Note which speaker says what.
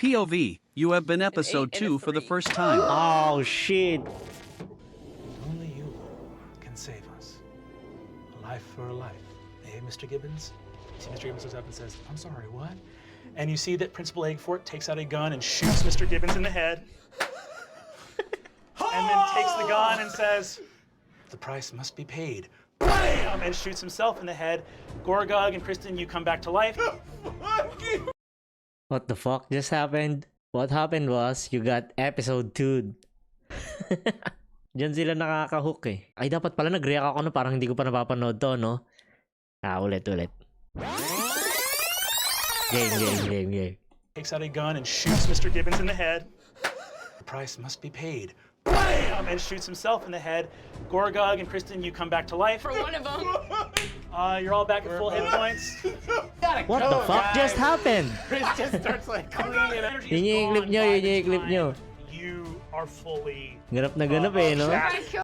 Speaker 1: POV, you have been episode 2 for the first time.
Speaker 2: Oh, shit.
Speaker 3: Only you can save us. A life for a life. Hey, Mr. Gibbons? You see Mr. Gibbons looks up and says, I'm sorry, what? And you see that Principal Eggfort takes out a gun and shoots Mr. Gibbons in the head. And then takes the gun and says, the price must be paid. Bam! And shoots himself in the head. Gorgog and Kristen, you come back to life.
Speaker 2: What the fuck just happened? What happened was, you got episode 2. Diyan sila nakaka-hook eh. Ay, dapat pala nag-react ako na parang hindi ko pa napapanood to, no? Ulit. Game.
Speaker 3: Takes out a gun and shoots Mr. Gibbons in the head. The price must be paid. Bam! And shoots himself in the head. Gorgog and Kristen, you come back to life.
Speaker 4: For one of them.
Speaker 3: You're all back at full hit points.
Speaker 2: What the fuck just happened?
Speaker 5: Chris just starts like cleaning it.
Speaker 2: Yun yung clip nyo.
Speaker 3: You are fully
Speaker 2: Ganap na ganap eh, no?
Speaker 3: Jack.